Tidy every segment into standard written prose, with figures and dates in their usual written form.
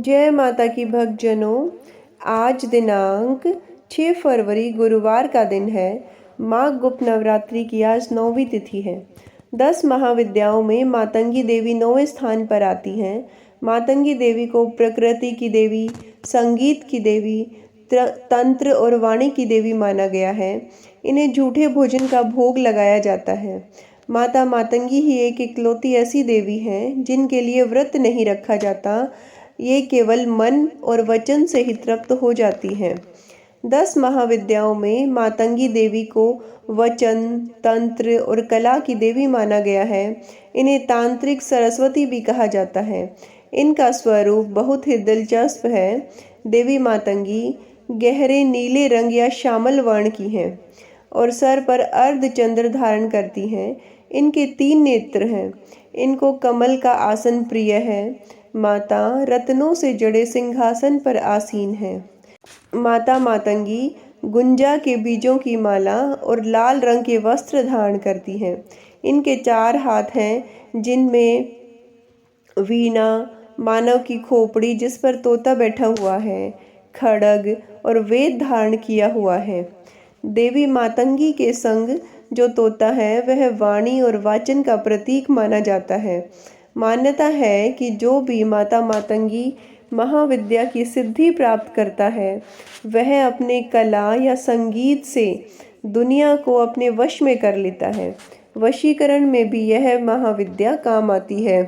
जय माता की भक्तजनों। आज दिनांक 6 फरवरी गुरुवार का दिन है। माँ गुप्त नवरात्रि की आज 9वीं तिथि है। 10 महाविद्याओं में मातंगी देवी 9वें स्थान पर आती हैं। मातंगी देवी को प्रकृति की देवी, संगीत की देवी, तंत्र और वाणी की देवी माना गया है। इन्हें झूठे भोजन का भोग लगाया जाता है। माता मातंगी ही एक इकलौती ऐसी देवी हैं जिनके लिए व्रत नहीं रखा जाता। ये केवल मन और वचन से ही तृप्त हो जाती हैं। 10 महाविद्याओं में मातंगी देवी को वचन, तंत्र और कला की देवी माना गया है। इन्हें तांत्रिक सरस्वती भी कहा जाता है। इनका स्वरूप बहुत ही दिलचस्प है। देवी मातंगी गहरे नीले रंग या श्यामल वर्ण की हैं और सर पर अर्धचंद्र धारण करती हैं। इनके 3 नेत्र हैं। इनको कमल का आसन प्रिय है। माता रत्नों से जड़े सिंहासन पर आसीन है। माता मातंगी गुंजा के बीजों की माला और लाल रंग के वस्त्र धारण करती हैं। इनके 4 हाथ हैं जिनमें वीणा, मानव की खोपड़ी जिस पर तोता बैठा हुआ है, खड्ग और वेद धारण किया हुआ है। देवी मातंगी के संग जो तोता है वह वाणी और वाचन का प्रतीक माना जाता है। मान्यता है कि जो भी माता मातंगी महाविद्या की सिद्धि प्राप्त करता है वह अपने कला या संगीत से दुनिया को अपने वश में कर लेता है। वशीकरण में भी यह महाविद्या काम आती है।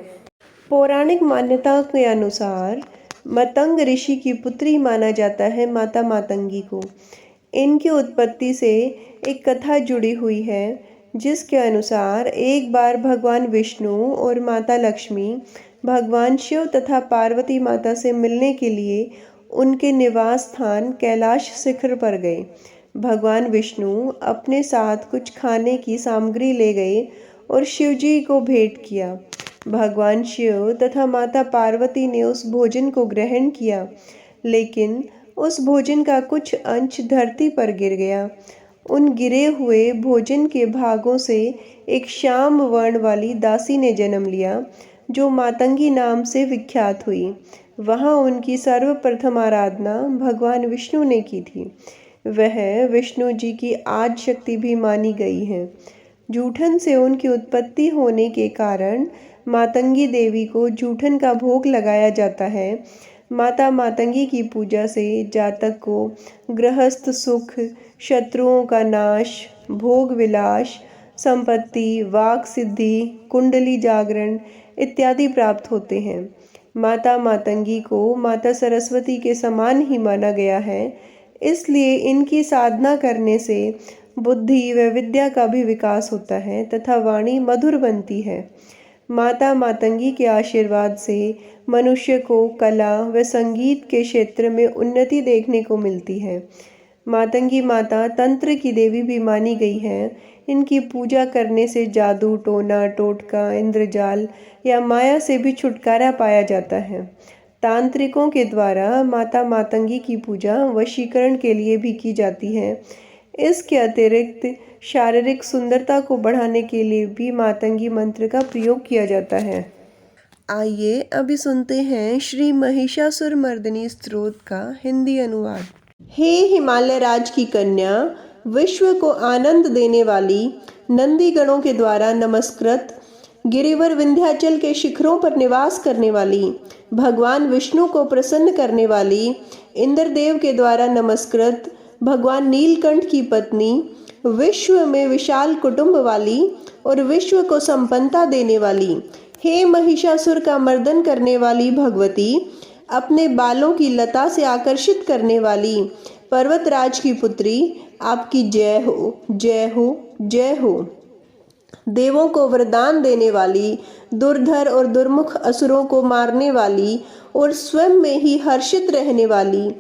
पौराणिक मान्यता के अनुसार मतंग ऋषि की पुत्री माना जाता है माता मातंगी को। इनकी उत्पत्ति से एक कथा जुड़ी हुई है जिसके अनुसार एक बार भगवान विष्णु और माता लक्ष्मी भगवान शिव तथा पार्वती माता से मिलने के लिए उनके निवास स्थान कैलाश शिखर पर गए। भगवान विष्णु अपने साथ कुछ खाने की सामग्री ले गए और शिवजी को भेंट किया। भगवान शिव तथा माता पार्वती ने उस भोजन को ग्रहण किया, लेकिन उस भोजन का कुछ अंश धरती पर गिर गया। उन गिरे हुए भोजन के भागों से एक श्याम वर्ण वाली दासी ने जन्म लिया जो मातंगी नाम से विख्यात हुई। वहाँ उनकी सर्वप्रथम आराधना भगवान विष्णु ने की थी। वह विष्णु जी की आदि शक्ति भी मानी गई है। जूठन से उनकी उत्पत्ति होने के कारण मातंगी देवी को जूठन का भोग लगाया जाता है। माता मातंगी की पूजा से जातक को गृहस्थ सुख, शत्रुओं का नाश, भोग विलास, संपत्ति, वाक सिद्धि, कुंडली जागरण इत्यादि प्राप्त होते हैं। माता मातंगी को माता सरस्वती के समान ही माना गया है, इसलिए इनकी साधना करने से बुद्धि व विद्या का भी विकास होता है तथा वाणी मधुर बनती है। माता मातंगी के आशीर्वाद से मनुष्य को कला व संगीत के क्षेत्र में उन्नति देखने को मिलती है। मातंगी माता तंत्र की देवी भी मानी गई है। इनकी पूजा करने से जादू, टोना, टोटका, इंद्रजाल या माया से भी छुटकारा पाया जाता है। तांत्रिकों के द्वारा माता मातंगी की पूजा वशीकरण के लिए भी की जाती है। इसके अतिरिक्त शारीरिक सुंदरता को बढ़ाने के लिए भी मातंगी मंत्र का प्रयोग किया जाता है। आइए अभी सुनते हैं श्री महिषासुरमर्दिनी स्तोत्र का हिंदी अनुवाद। हे हिमालय राज की कन्या, विश्व को आनंद देने वाली, नंदी गणों के द्वारा नमस्कृत, गिरिवर विंध्याचल के शिखरों पर निवास करने वाली, भगवान विष्णु को प्रसन्न करने वाली, इंद्रदेव के द्वारा नमस्कृत, भगवान नीलकंठ की पत्नी, विश्व में विशाल कुटुंब वाली और विश्व को संपन्नता देने वाली, हे महिषासुर का मर्दन करने वाली भगवती, अपने बालों की लता से आकर्षित करने वाली पर्वतराज की पुत्री, आपकी जय हो, जय हो, जय हो। देवों को वरदान देने वाली, दुर्धर और दुर्मुख असुरों को मारने वाली और स्वयं में ही हर्षित रहने वाली,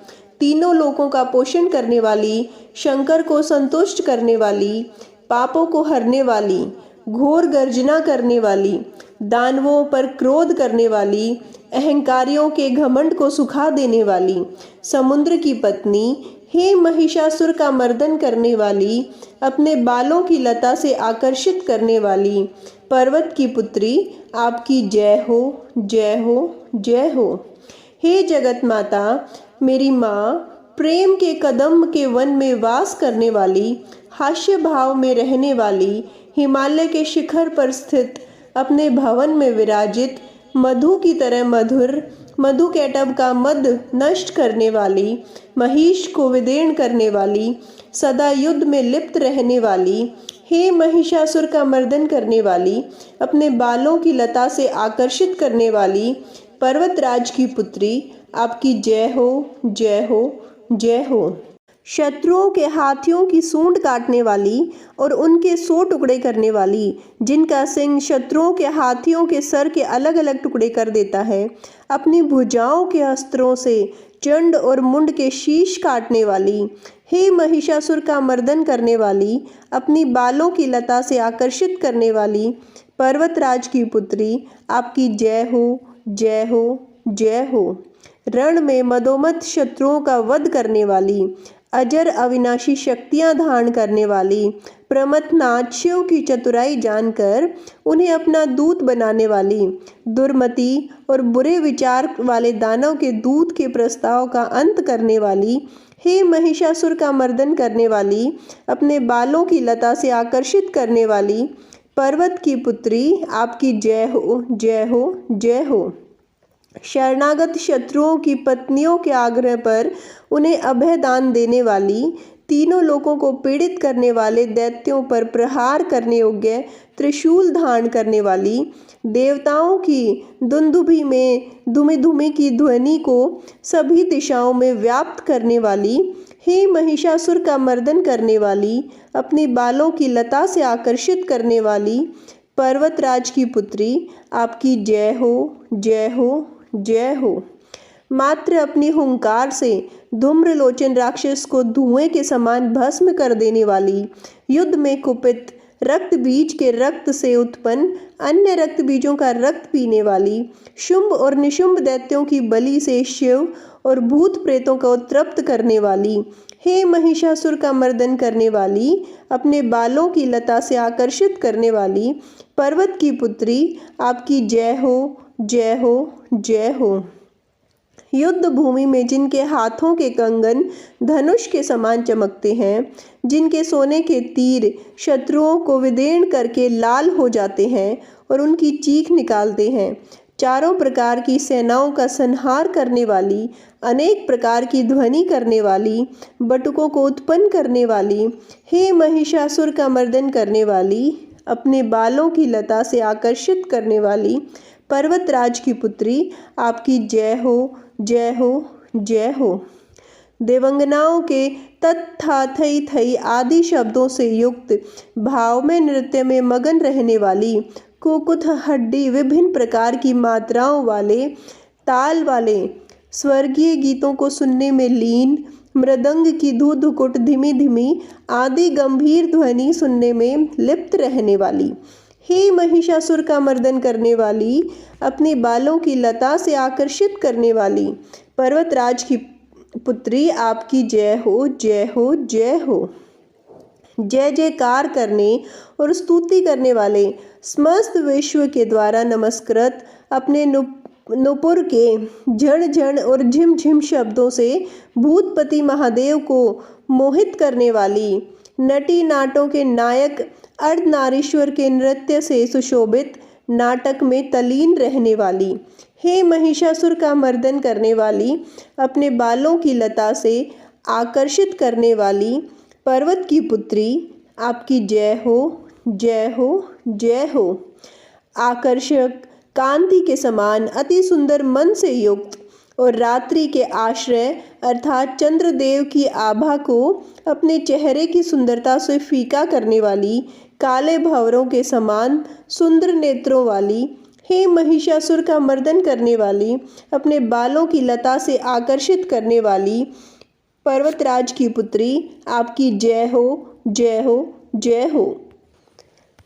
तीनों लोकों का पोषण करने वाली, शंकर को संतुष्ट करने वाली, पापों को हरने वाली, घोर गर्जना करने वाली, दानवों पर क्रोध करने वाली, अहंकारियों के घमंड को सुखा देने वाली, समुद्र की पत्नी, हे महिषासुर का मर्दन करने वाली, अपने बालों की लता से आकर्षित करने वाली, पर्वत की पुत्री, आपकी जय हो, जय हो, जय हो। हे जगत माता, मेरी माँ, प्रेम के कदम के वन में वास करने वाली, हास्य भाव में रहने वाली, हिमालय के शिखर पर स्थित, अपने भवन में विराजित, मधु की तरह मधुर, मधु कैटभ का मद नष्ट करने वाली, महिष को विदीर्ण करने वाली, सदा युद्ध में लिप्त रहने वाली, हे महिषासुर का मर्दन करने वाली, अपने बालों की लता से आकर्षित करने वाली, पर्वतराज की पुत्री, आपकी जय हो, जय हो, जय हो। शत्रुओं के हाथियों की सूंड काटने वाली और उनके 100 टुकड़े करने वाली, जिनका सिंह शत्रुओं के हाथियों के सर के अलग अलग टुकड़े कर देता है, अपनी भुजाओं के अस्त्रों से चंड और मुंड के शीश काटने वाली, हे महिषासुर का मर्दन करने वाली, अपनी बालों की लता से आकर्षित करने वाली, पर्वतराज की पुत्री, आपकी जय हो, जय हो, जय हो। रण में मदोमत शत्रुओं का वध करने वाली, अजर अविनाशी शक्तियां धारण करने वाली, प्रमथनाथ शिव की चतुराई जानकर उन्हें अपना दूत बनाने वाली, दुर्मति और बुरे विचार वाले दानव के दूत के प्रस्ताव का अंत करने वाली, हे महिषासुर का मर्दन करने वाली, अपने बालों की लता से आकर्षित करने वाली, पर्वत की पुत्री, आपकी जय हो, जय हो, जय हो। शरणागत शत्रुओं की पत्नियों के आग्रह पर उन्हें अभय दान देने वाली, तीनों लोगों को पीड़ित करने वाले दैत्यों पर प्रहार करने योग्य त्रिशूल धारण करने वाली, देवताओं की दुंदुभि में धुमी धुमी की ध्वनि को सभी दिशाओं में व्याप्त करने वाली, हे महिषासुर का मर्दन करने वाली, अपनी बालों की लता से आकर्षित करने वाली, पर्वतराज की पुत्री, आपकी जय हो, जय हो, जय हो। मात्र अपनी हुंकार से धूम्रलोचन राक्षस को धुएं के समान भस्म कर देने वाली, युद्ध में कुपित, रक्त बीज के रक्त से उत्पन्न अन्य रक्त बीजों का रक्त पीने वाली, शुंभ और निशुंभ दैत्यों की बलि से शिव और भूत प्रेतों को तृप्त करने वाली, हे महिषासुर का मर्दन करने वाली, अपने बालों की लता से आकर्षित करने वाली, पर्वत की पुत्री, आपकी जय हो, जय हो, जय हो। युद्ध भूमि में जिनके हाथों के कंगन धनुष के समान चमकते हैं, जिनके सोने के तीर शत्रुओं को विदीर्ण करके लाल हो जाते हैं और उनकी चीख निकालते हैं, चारों प्रकार की सेनाओं का संहार करने वाली, अनेक प्रकार की ध्वनि करने वाली, बटुकों को उत्पन्न करने वाली, हे महिषासुर का मर्दन करने वाली, अपने बालों की लता से आकर्षित करने वाली, पर्वतराज की पुत्री, आपकी जय हो, जय हो, जय हो। देवंगनाओं के तत्था थई थई आदि शब्दों से युक्त भाव में नृत्य में मगन रहने वाली, कुकुथ हड्डी विभिन्न प्रकार की मात्राओं वाले, ताल वाले स्वर्गीय गीतों को सुनने में लीन, मृदंग की धुकुट धीमी धीमी आदि गंभीर ध्वनि सुनने में लिप्त रहने वाली, हे महिषासुर का मर्दन करने वाली, अपने बालों की लता से आकर्षित करने वाली, पर्वतराज की पुत्री, आपकी जय हो, जय हो, जय हो। जय जयकार करने और स्तुति करने वाले, समस्त विश्व के द्वारा नमस्कृत, अपने नुपुर के झण झण और झिम झिम शब्दों से भूतपति महादेव को मोहित करने वाली, नटी नाटों के नायक अर्धनारीश्वर के नृत्य से सुशोभित नाटक में तल्लीन रहने वाली, हे महिषासुर का मर्दन करने वाली, अपने बालों की लता से आकर्षित करने वाली, पर्वत की पुत्री, आपकी जय हो, जय हो, जय हो। आकर्षक कांति के समान अति सुंदर मन से युक्त और रात्रि के आश्रय अर्थात चंद्रदेव की आभा को अपने चेहरे की सुंदरता से फीका करने वाली, काले भंवरों के समान सुंदर नेत्रों वाली, हे महिषासुर का मर्दन करने वाली, अपने बालों की लता से आकर्षित करने वाली, पर्वतराज की पुत्री, आपकी जय हो, जय हो, जय हो।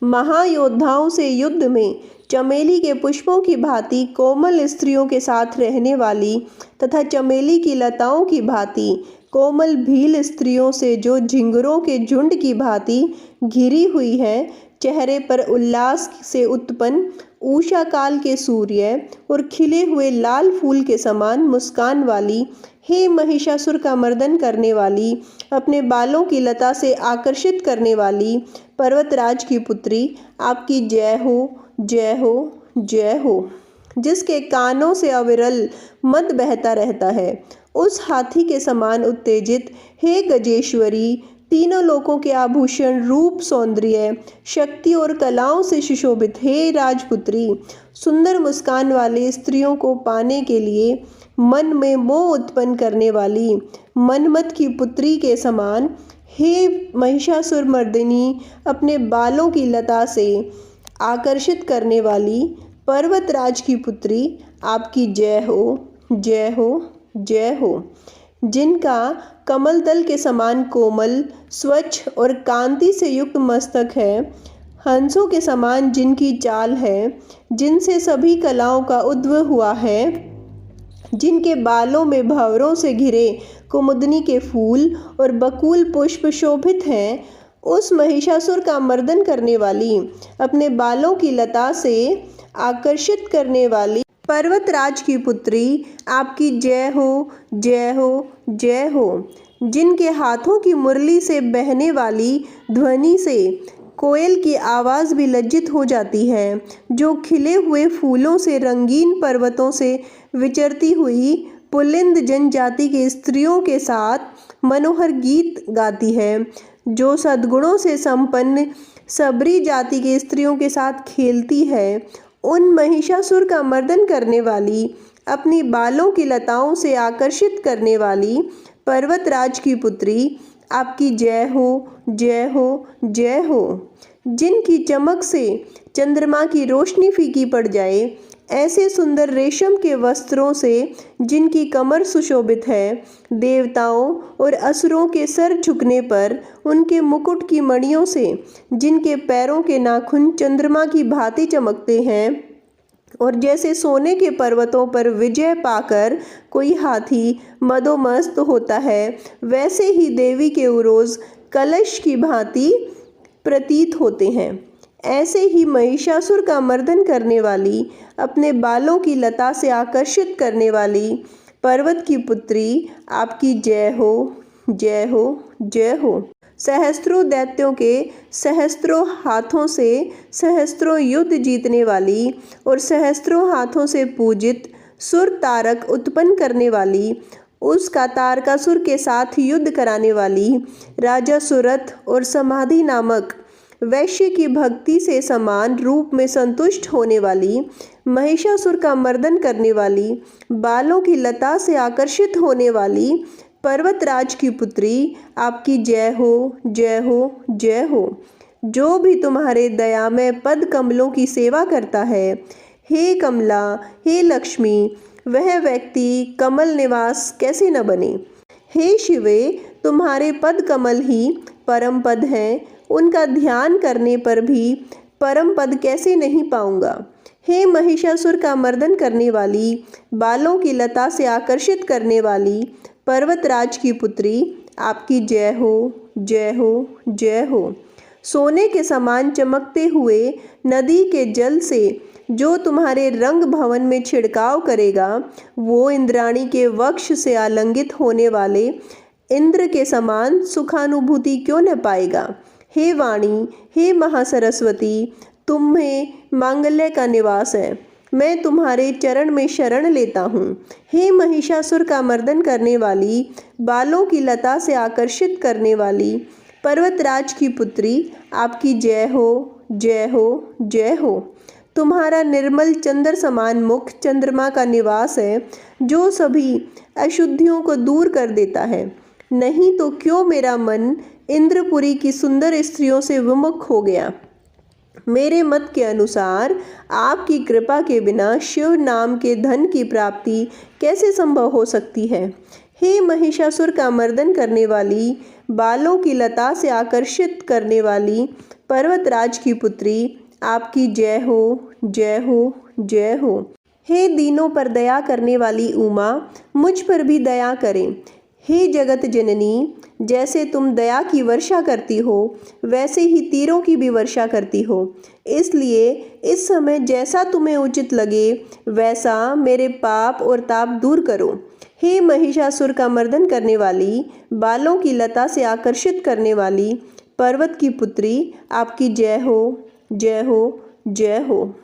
महायोद्धाओं से युद्ध में चमेली के पुष्पों की भांति कोमल स्त्रियों के साथ रहने वाली तथा चमेली की लताओं की भांति कोमल भील स्त्रियों से जो झिंगुरों के झुंड की भांति घिरी हुई है, चेहरे पर उल्लास से उत्पन्न उषा काल के सूर्य और खिले हुए लाल फूल के समान मुस्कान वाली, हे महिषासुर का मर्दन करने वाली, अपने बालों की लता से आकर्षित करने वाली पर्वतराज की पुत्री, आपकी जय हो, जय हो, जय हो। जिसके कानों से अविरल मद बहता रहता है, उस हाथी के समान उत्तेजित, हे गजेश्वरी, तीनों लोकों के आभूषण, रूप, सौंदर्य, शक्ति और कलाओं से सुशोभित, हे राजपुत्री, सुंदर मुस्कान वाले स्त्रियों को पाने के लिए मन में मोह उत्पन्न करने वाली मनमत की पुत्री के समान, हे महिषासुर मर्दिनी, अपने बालों की लता से आकर्षित करने वाली पर्वतराज की पुत्री, आपकी जय हो, जय हो, जय हो। जिनका कमल दल के समान कोमल, स्वच्छ और कांति से युक्त मस्तक है, हंसों के समान जिनकी चाल है, जिनसे सभी कलाओं का उद्भव हुआ है, जिनके बालों में भंवरों से घिरे कुमुदनी के फूल और बकुल पुष्प शोभित हैं, उस महिषासुर का मर्दन करने वाली, अपने बालों की लता से आकर्षित करने वाली पर्वतराज की पुत्री, आपकी जय हो, जय हो, जय हो। जिनके हाथों की मुरली से बहने वाली ध्वनि से कोयल की आवाज़ भी लज्जित हो जाती है, जो खिले हुए फूलों से रंगीन पर्वतों से विचरती हुई पुलिंद जनजाति के स्त्रियों के साथ मनोहर गीत गाती है, जो सद्गुणों से संपन्न सबरी जाति के स्त्रियों के साथ खेलती है, उन महिषासुर का मर्दन करने वाली, अपनी बालों की लताओं से आकर्षित करने वाली पर्वतराज की पुत्री, आपकी जय हो, जय हो, जय हो। जिनकी चमक से चंद्रमा की रोशनी फीकी पड़ जाए, ऐसे सुंदर रेशम के वस्त्रों से जिनकी कमर सुशोभित है, देवताओं और असुरों के सर झुकने पर उनके मुकुट की मणियों से जिनके पैरों के नाखून चंद्रमा की भांति चमकते हैं, और जैसे सोने के पर्वतों पर विजय पाकर कोई हाथी मदोमस्त होता है, वैसे ही देवी के उरोज कलश की भांति प्रतीत होते हैं। ऐसे ही महिषासुर का मर्दन करने वाली, अपने बालों की लता से आकर्षित करने वाली पर्वत की पुत्री, आपकी जय हो, जय हो, जय हो। सहस्त्रों दैत्यों के सहस्त्रों हाथों से सहस्त्रों युद्ध जीतने वाली और सहस्त्रों हाथों से पूजित सुर तारक उत्पन्न करने वाली, उसका तारकासुर के साथ युद्ध कराने वाली, राजा सुरथ और समाधि नामक वैश्य की भक्ति से समान रूप में संतुष्ट होने वाली, महिषासुर का मर्दन करने वाली, बालों की लता से आकर्षित होने वाली पर्वतराज की पुत्री, आपकी जय हो, जय हो, जय हो। जो भी तुम्हारे दयामय पद कमलों की सेवा करता है, हे कमला, हे लक्ष्मी, वह व्यक्ति कमल निवास कैसे न बने। हे शिवे, तुम्हारे पद कमल ही परम पद हैं, उनका ध्यान करने पर भी परम पद कैसे नहीं पाऊंगा। हे महिषासुर का मर्दन करने वाली, बालों की लता से आकर्षित करने वाली पर्वतराज की पुत्री, आपकी जय हो, जय हो, जय हो। सोने के समान चमकते हुए नदी के जल से जो तुम्हारे रंग भवन में छिड़काव करेगा, वो इंद्राणी के वक्ष से आलिंगित होने वाले इंद्र के समान सुखानुभूति क्यों न पाएगा। हे वाणी, हे महासरस्वती, तुम्हें मांगल्य का निवास है, मैं तुम्हारे चरण में शरण लेता हूँ। हे महिषासुर का मर्दन करने वाली, बालों की लता से आकर्षित करने वाली पर्वतराज की पुत्री, आपकी जय हो, जय हो, जय हो। तुम्हारा निर्मल चंद्र समान मुख चंद्रमा का निवास है, जो सभी अशुद्धियों को दूर कर देता है। नहीं तो क्यों मेरा मन इंद्रपुरी की सुंदर स्त्रियों से विमुख हो गया। मेरे मत के अनुसार आपकी कृपा के बिना शिव नाम के धन की प्राप्ति कैसे संभव हो सकती है। हे महिषासुर का मर्दन करने वाली, बालों की लता से आकर्षित करने वाली पर्वतराज की पुत्री, आपकी जय हो, जय हो, जय हो। हे दीनों पर दया करने वाली उमा, मुझ पर भी दया करें। हे जगत जननी, जैसे तुम दया की वर्षा करती हो वैसे ही तीरों की भी वर्षा करती हो, इसलिए इस समय जैसा तुम्हें उचित लगे वैसा मेरे पाप और ताप दूर करो। हे महिषासुर का मर्दन करने वाली, बालों की लता से आकर्षित करने वाली पर्वत की पुत्री, आपकी जय हो, जय हो, जय हो।